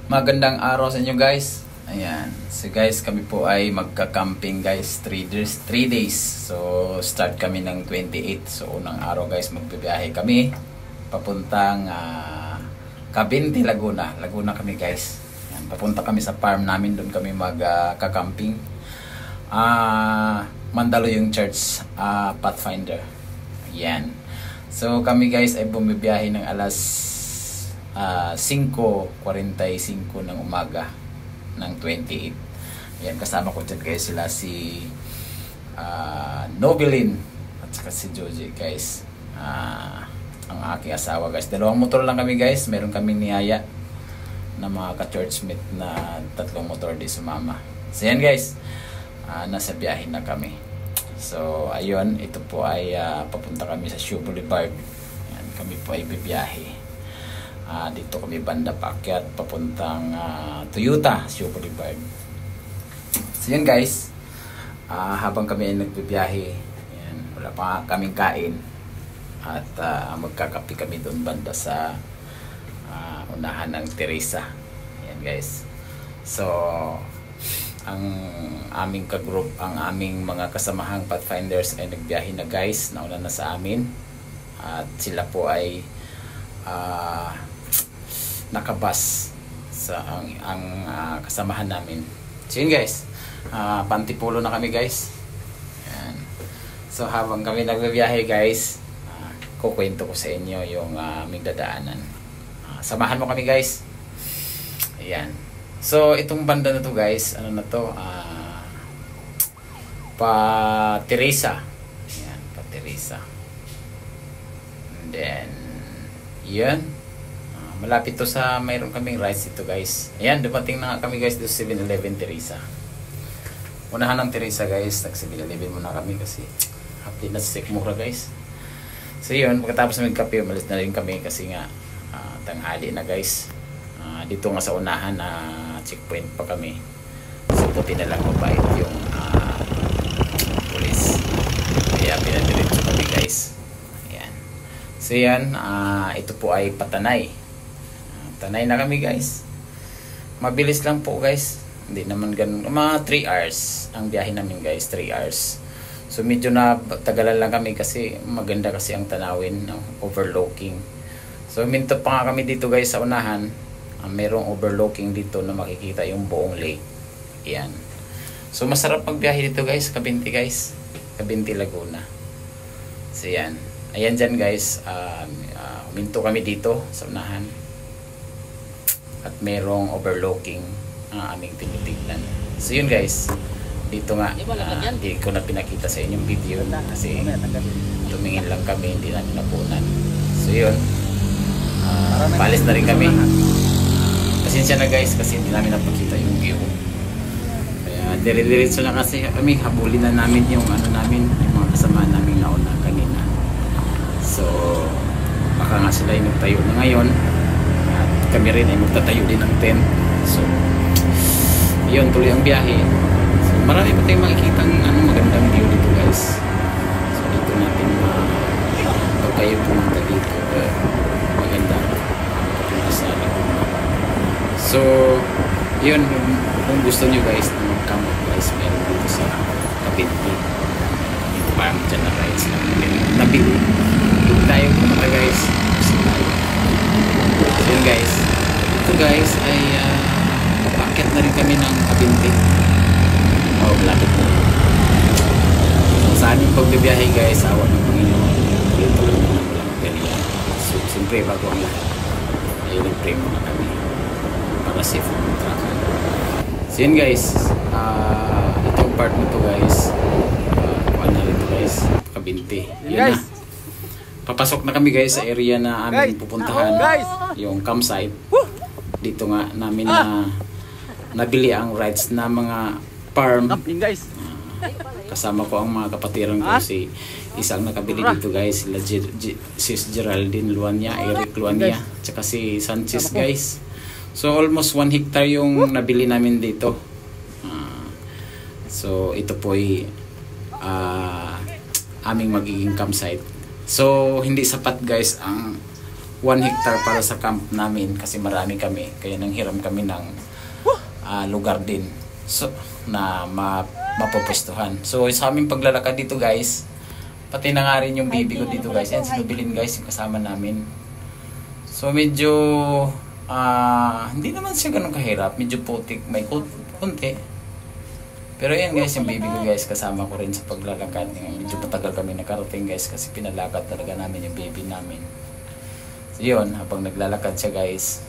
Magandang araw sa inyo guys. Ayan. So guys, kami po ay magka-camping guys. 3 days. So start kami ng 28. So unang araw guys, magbibiyahe kami papuntang Cabinti, Laguna. Laguna kami guys. Ayan. Papunta kami sa farm namin. Doon kami magka-camping. Mandaluyong Church Pathfinder. Ayan. So kami guys ay bumibiyahe ng alas 5:45 ng umaga ng 28. Ayan, kasama ko dyan guys sila si Nobilin at saka si Joji guys, ang aking asawa guys. Dalawang motor lang kami guys. Meron kami niyaya na mga ka-churchmate na 3 motor di sumama. So yan guys, nasa biyahe na kami. So ayun, ito po ay papunta kami sa Shoe Boulevard. Ayan, kami po ay bibiyahe. Dito kami banda paakyat papuntang Toyota Shoe Boulevard. So yun guys, habang kami ay nagbibiyahe, yan, wala pa kaming kain at magkakape kami doon banda sa unahan ng Teresa. Yan guys. So ang aming kagroup, ang aming mga kasamahang Pathfinders ay nagbiyahe na guys, nauna na sa amin at sila po ay nakabas sa ang kasamahan namin. So yun guys, pantipulo na kami guys. Yan. So habang kami nagbibiyahe guys, kukwento ko sa inyo yung aming dadaanan. Samahan mo kami guys. Ayan. So itong banda na to guys, ano na to, pa Teresa. Ayan, pa Teresa. And then yan, malapit to sa mayroon kaming rides dito guys. Ayan, dumating na kami guys dito sa 7-Eleven Teresa. Unahan ng Teresa guys, nag 7-Eleven muna kami kasi hapdi na sa sikmura guys. So yun, pagkatapos namin kape, umalis na rin kami kasi nga tanghali na guys. Dito nga sa unahan na checkpoint pa kami. So buti na lang mabait yung police. Kaya pinadiretso kami guys. Ayan. So yan, ito po ay Patanay. Tanay na kami guys. Mabilis lang po guys. Hindi naman ganun. Mga 3 hours ang biyahe namin guys. 3 hours. So medyo na tagalan lang kami kasi maganda kasi ang tanawin, no? Overlooking. So minto pa nga kami dito guys sa unahan. Merong overlooking dito na makikita yung buong lake. Ayan. So masarap magbiyahe dito guys. Cabinti guys. Cabinti, Laguna. So yan. Ayan dyan guys. Minto kami dito sa unahan. At merong overlooking ang aming tinitignan. So yun guys, dito nga hindi ko na pinakita sa inyong video kasi tumingin lang kami, hindi namin napunan. So yun, paalis na rin kami. Pasensya na guys kasi hindi namin napakita yung view. Kaya dire-diretso na kasi kami, habulin na namin yung namin, yung mga kasama namin nauna kanina. So baka nga sila yung nagtayo na ngayon. Kami rin ay magtatayo din ng tent. So yun, tuloy ang biyahe. So marami pa tayong makikita ng magandang view dito guys. So dito natin pag kayo pumunta dito, maganda papunta sa Laguna. So yun, kung gusto nyo guys na mag-camp guys, meron dito sa Cabinti. Dito parang dyan na rides lang nabili. Dito tayo pumunta guys. So yun guys, ito guys ay paakyat na rin kami ng Cabinti. Malapit na. So sa aming pagbibiyahe guys, awa ng Panginoon, tuloy-tuloy na walang periya. So siyempre bago ang lahat ay nag-pray muna kami para safe ng travel. So yun guys, itong part na to guys, kuhaan na rin to guys, Cabinti. Yun guys, papasok na kami guys sa area na aming pupuntahan, yung campsite. Dito nga namin na nabili ang rides na mga farm. Kasama ko ang mga kapatiran ko, si isang nakabili dito guys, sila Sis Geraldine Luania, Eric Luania, tsaka si Sanchez guys. So almost 1 hectare yung nabili namin dito. So ito po ay aming magiging campsite. So hindi sapat guys ang 1 hectare para sa camp namin kasi marami kami. Kaya nanghiram kami ng lugar din. So, na mapupwestuhan. So, sa aming paglalakad dito guys, pati na nga rin yung baby ko dito guys. Yan, sinubilin guys, yung kasama namin. So, medyo, hindi naman siya ganun kahirap. Medyo putik, may kunti. Pero yan guys, yung baby ko guys, kasama ko rin sa paglalakad. Medyo matagal kami nakarating guys kasi pinalakad talaga namin yung baby namin. So yun, habang naglalakad siya guys,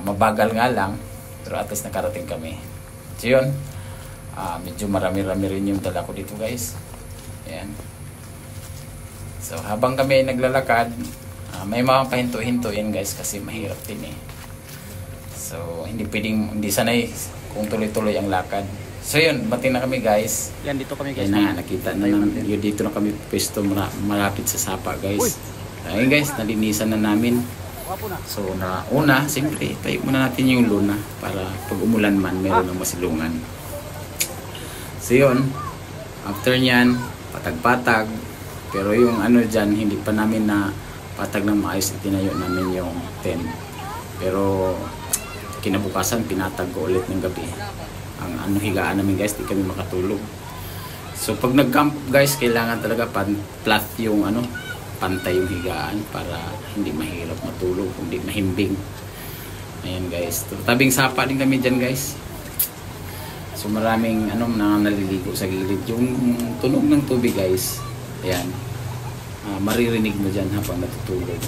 mabagal nga lang, pero at least nakarating kami. So yun, medyo marami-rami rin yung dala ko dito guys. Ayan. So habang kami naglalakad, may mga pahinto-hinto yan guys kasi mahirap din eh. So hindi sanay kung tuloy-tuloy ang lakad. So yun, bati na kami guys. Yan, dito kami guys. Yan na, nakita na yun, dito na kami pwesto malapit sa sapa guys. Ayun guys, nalinisan na namin. So una, siyempre, tayo muna natin yung luna para pag umulan man, meron ng masilungan. So yun, after nyan, patag-patag. Pero yung ano dyan, hindi pa namin na patag ng maayos, itinayo namin yung tent. Pero kinabukasan, pinatag ko ulit ng gabi. Ang higaan namin guys, di kami makatulog. So pag nag-camp guys, kailangan talaga flat yung pantay yung higaan para hindi mahirap matulog, hindi mahimbing. Ayan guys, tabing sapa din kami dyan guys. So maraming naliligo sa gilid. Yung tunog ng tubig guys, ayan, maririnig mo dyan habang natutulog.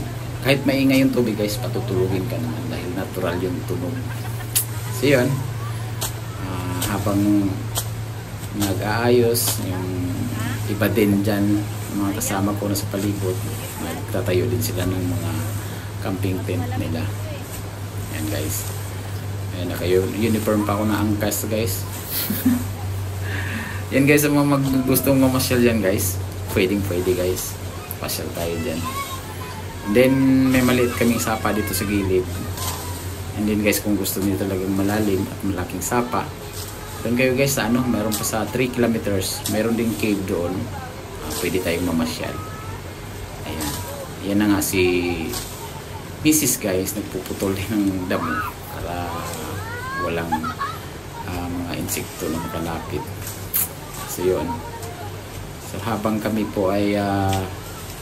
Kahit maingay yung tubig guys, patutulugin ka naman dahil natural yung tunog. So yun, habang nag-aayos yung iba din dyan, mga kasama ko na sa palibot, nagtatayo din sila ng mga camping tent nila. Ayan guys, ayan, naka-uniform pa ako na angkas guys. Yan guys, ang mga gustong mamasyal dyan guys, pwede guys, pasyal tayo dyan. And then may maliit kaming sapa dito sa gilid. And then guys, kung gusto niyo talagang malalim at malaking sapa, doon kayo guys sa mayroon pa sa 3 kilometers, mayroon ding cave doon. Pwede tayong mamasyal. Ayan, yan na nga si Mrs. guys, nagpuputol din ng damo para walang mga insekto na makalapit. So yun, so habang kami po ay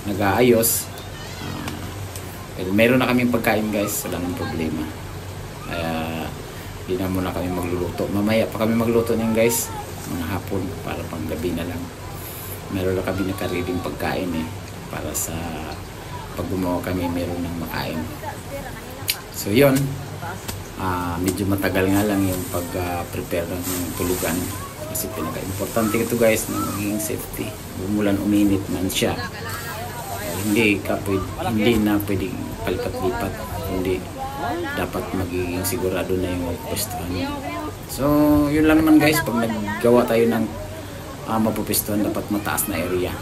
nag-aayos, meron na kaming pagkain guys, wala nang problema. Hindi na muna kami magluluto. Mamaya pa kami magluto niyan guys, mga hapon, para pang gabi na lang. Meron na kami nakariling pagkain para sa pag gumawa kami, meron ng makain. So yun, medyo matagal nga lang yung pag-prepare ng tulugan kasi pinaka-importante ito guys na magiging safety. Umulan, uminit man siya, hindi na pwedeng palipat-lipat, hindi, dapat magiging sigurado na yung pwestuhan. So yun lang naman guys, pag naggawa tayo ng mapupistuhan, dapat mataas na area.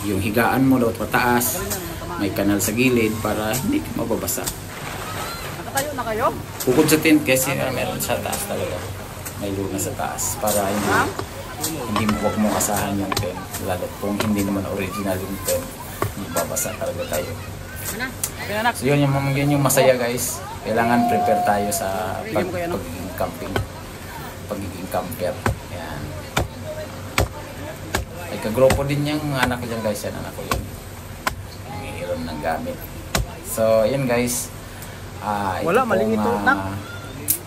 Yung higaan mo dapat mataas, may kanal sa gilid para hindi ka mababasa. Nakatayo na kayo? Bukod sa tent kasi meron sa taas talaga, may luna sa taas para hindi mo, wag mo asahan yung tent, lalo kung hindi naman original yung tent, babasa talaga tayo. So yun yung masaya guys, kailangan prepare tayo sa pagiging camping, pagiging camper. Ayan, ay kagrupo din yung anak ko dyan guys, yan anak ko yun, nangihiram ng gamit. So ayan guys, ito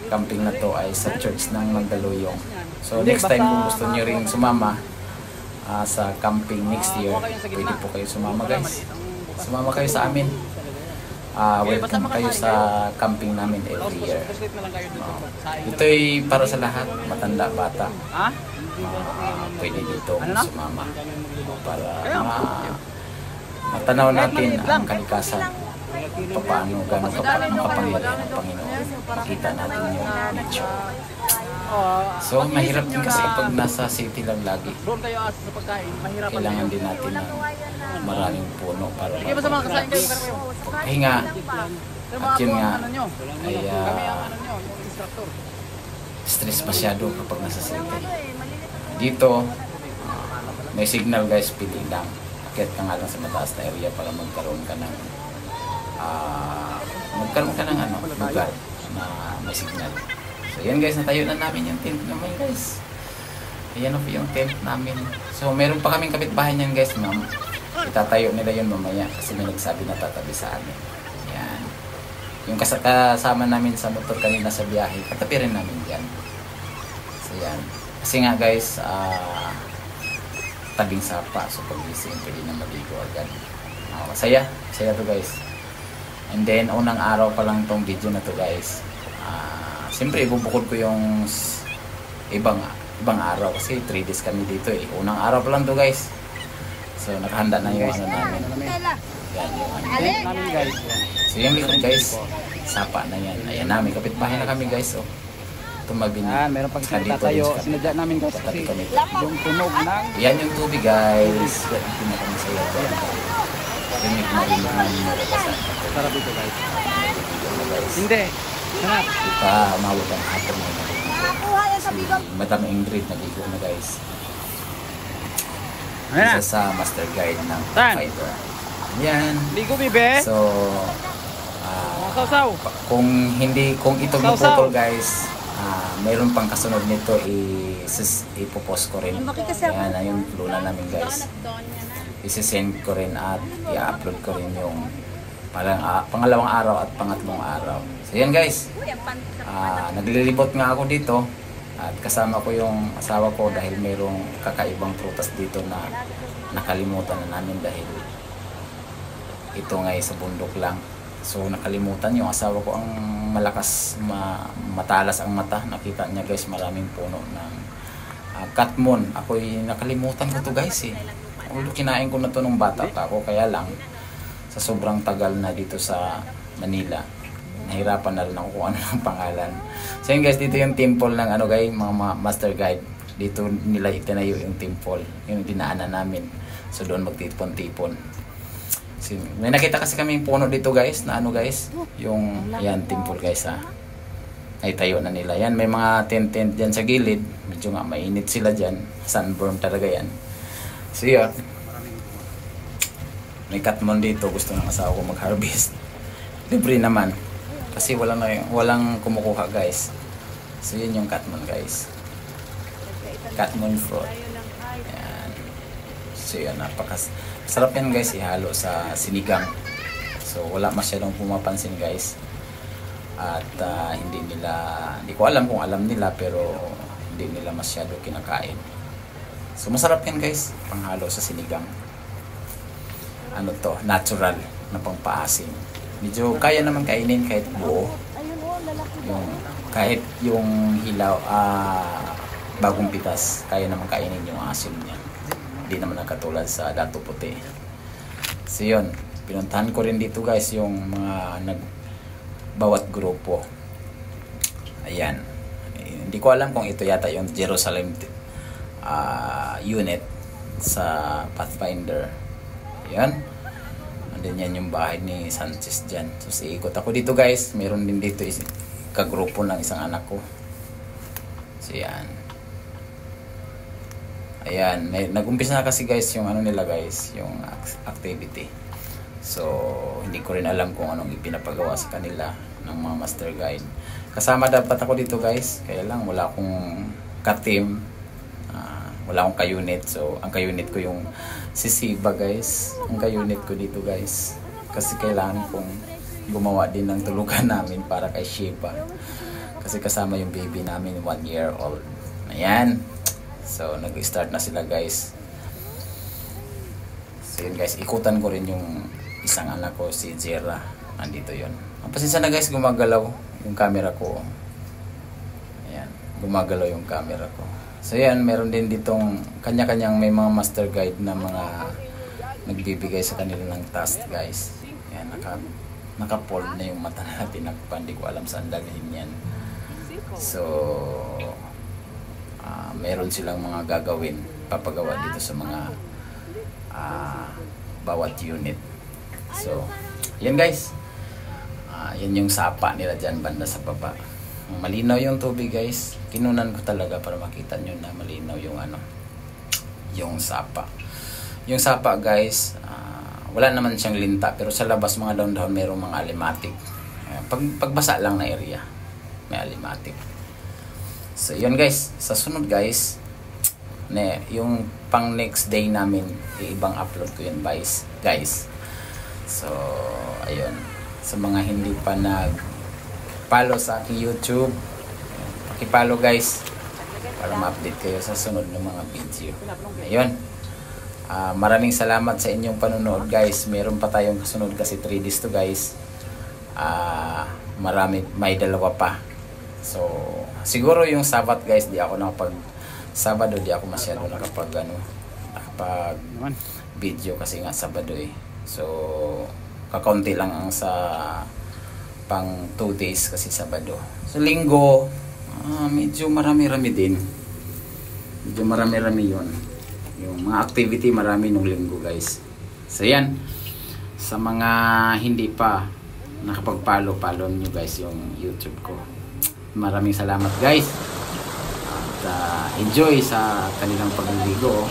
camping na to ay sa church ng Mandaluyong. So next time kung gusto nyo rin sumama sa camping next year, pwede po kayo sumama guys. Sumama kayo sa amin. Welcome kayo sa camping namin every year. Ito ay para sa lahat, matanda, bata. Pwede dito sumama para matanaw natin ang kalikasan. Paano gano'n kapangyarihan ng Panginoon. Makita natin yung nature. So mahirap din kasi kapag nasa city lang lagi. Kailangan din natin ng maraming puno para pagpahinga. At yun nga ay stress masyado kapag nasa city. Dito may signal guys, pili lang. akyat ka nga lang sa mataas na area para magkaroon ka ng lugar na may signal. So yan guys, natayo na namin yung tent naman guys. Ayan na po yung tent namin. So meron pa kaming kapitbahay niyan guys, ma'am. Itatayo nila yun mamaya kasi may nagsabi na tatabi sa amin. Yan. Yung kasama namin sa motor kanina sa biyahe, katabi rin namin yan. So yan. Kasi nga guys, tabing sapa. So pag-gising, pwede na maligo agad. Masaya to guys. And then, unang araw pa lang tong video na to guys. Siyempre, ibubukod ko yung ibang araw kasi 3 days kami dito eh. Unang araw pa lang to guys. So, nakahanda na yung ano namin. Yan yung ano. namin guys. So, yung likod guys, sapa na yan. Ayan namin, kapitbahay na kami guys. So, tumabi na. Meron pang tatayo. Sinadya namin guys kasi yung tunog ng... Yan yung tubig guys. Hindi na kami sa'yo. Rinig namin nalabasan. Sarap dito guys. Hindi. Hanap. Di pa umawag ang hapon na si Madam Ingrid nag-igo na guys. Isa sa master guide ng fighter. Yan. Ligo bibe. So, sausaw. kung ito naputol guys, mayroon pang kasunod nito ipopost ko rin. Yan na yung luna namin guys. Isisend ko rin at i-upload ko rin yung pangalawang araw at pangatlong araw. So yan guys, naglilibot nga ako dito at kasama ko yung asawa ko dahil mayroong kakaibang prutas dito na nakalimutan na namin dahil ito nga sa bundok lang. So nakalimutan yung asawa ko, ang matalas ang mata. Nakita niya guys, maraming puno ng katmon. Ako'y nakalimutan ko to guys eh. Although kinain ko na to nung bata pa ako, kaya lang sa sobrang tagal na dito sa Manila, nahirapan na rin ako kung ano ang pangalan. So yun guys, dito yung temple ng ano guys, mga master guide. Dito nila itinayo yung temple, yung dinaanan namin. So doon magtipon-tipon. So, may nakita kasi kami yung puno dito guys, na ano guys, yung yan temple guys ha. Ay tayo na nila. Yan, may mga tent-tent dyan sa gilid. Medyo nga mainit sila dyan. Sunburn talaga yan. So yun, may katmon dito, gusto ng asawa ko mag-harvest. Libre naman kasi walang kumukuha guys. So yun yung katmon guys, katmon fruit. Yan. So yun, sarap yan guys, ihalo sa sinigang. So wala masyadong pumapansin guys. At hindi ko alam kung alam nila, pero hindi nila masyado kinakain. So masarap yan guys, panghalo sa sinigang. Ano to, natural na pangpaasim. Medyo kaya naman kainin kahit buo. Kahit yung hilaw, bagong pitas, kaya naman kainin yung asim niya. Hindi naman nakatulad sa dato puti. So yun, pinuntahan ko rin dito guys yung mga bawat grupo. Ayan. Hindi ko alam kung ito yata yung Jerusalem unit sa Pathfinder. Yan. And then yan yung bahay ni Sanchez dyan. So siikot ako dito guys. Meron din dito kagrupo ng isang anak ko. So yan. Ayan. Nag-umpisa na kasi guys yung ano nila guys, yung activity. So hindi ko rin alam kung anong ipinapagawa sa kanila ng mga master guide. Kasama dapat ako dito guys. Kaya lang wala akong ka-team. Wala akong ka-unit. So, ang ka-unit ko yung si Siba guys. Ang ka-unit ko dito guys. Kasi kailangan kong gumawa din ng tulugan namin para kay Shiba. Kasi kasama yung baby namin, 1 year old. Ayan. So, nag-start na sila guys. So, yun guys. Ikutan ko rin yung isang anak ko, si Jera. Nandito yun. Ang pasensya na guys, gumagalaw yung camera ko. Ayan. Gumagalaw yung camera ko. So yan, meron din ditong kanya-kanyang may mga master guide na mga nagbibigay sa kanila ng task guys. Yan, naka-fold na yung mata na tinakpan. Hindi ko alam saan dalhin yan. So meron silang mga gagawin, papagawa dito sa mga bawat unit. So yan guys, yan yung sapa nila dyan banda sa baba. Malinaw yung tubig guys. Kinunan ko talaga para makita nyo na malinaw yung yung sapa. Yung sapa guys, wala naman siyang linta, pero sa labas mga daon-daon mayroong mga alimatic. Pagbasa lang na area, may alimatic. So yun guys, sa sunod guys, yung pang next day namin, ibang upload ko yun guys. So ayun, sa mga hindi pa nag-follow sa aking YouTube, paki-follow guys para ma-update kayo sa sunod ng mga video. Ayun. Maraming salamat sa inyong panonood guys. Meron pa tayong kasunod kasi 3 days to guys. May dalawa pa. So siguro yung Sabat guys, di ako Sabado di ako masyado nakapag video kasi nga Sabado eh. So kakaunti lang ang sa pang 2 days kasi Sabado. So Linggo, medyo marami-rami din. Medyo marami-rami yun. Yung mga activity marami nung Linggo guys. So yan, sa mga hindi pa nakapag-follow nyo guys yung YouTube ko. Maraming salamat guys. At enjoy sa kanilang pagliligo.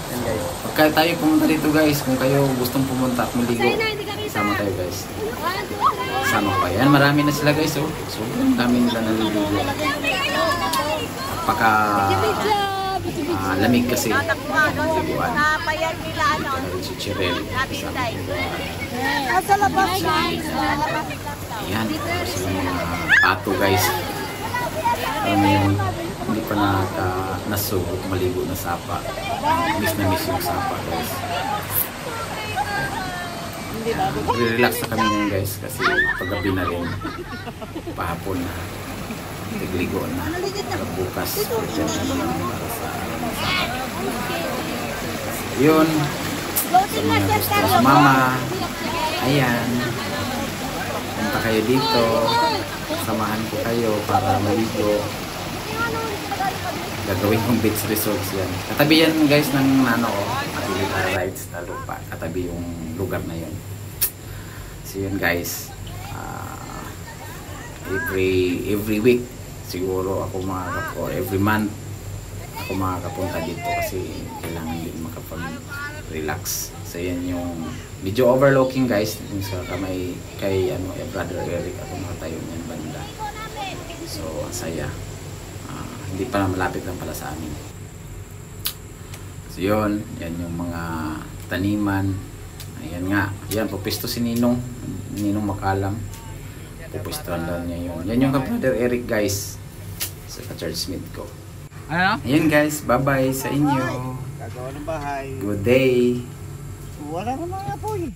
Yan guys. Pagka tayo pumunta dito guys, kung kayo gustong pumunta at maligo, sama tayo guys. Sama pa yan. Marami na sila guys. Sobrang dami nila naliligo. Lamig kasi liguan. Si Chirel Sa labas na. yan, sila mga pato guys. Hindi pa nasubok maligo na sapa. Miss na miss yung sapa guys. Relax na kami ngayon guys kasi paggabi na rin, pahapon na, tigligo na. Bukas dyan na naman para sa yun. Sa mga gusto sa mama, ayan, punta kayo dito, samahan ko kayo para maligo. Gagawin kong beach resorts yan. Katabi yan guys ng Abilita Rides na lupa. Katabi yung lugar na yun. So yun guys, every week siguro ako or every month ako makakapunta dito kasi kailangan din makapag-relax. So yan yung medyo overlooking guys yung sa kamay kay Brother Eric ako nakatayo niyan banda. So ang saya. Hindi pa malapit lang pala sa amin. So yun, yan yung mga taniman. Ayan nga, yan pupisto si Ninong Makalam. Pupistohan daw niya yun. Yan yung Brother Eric guys, sa ka-churchmate ko. Ano? Ayan guys, bye bye sa inyo. Gagawa ng bahay. Good day. Wala naman nga po eh.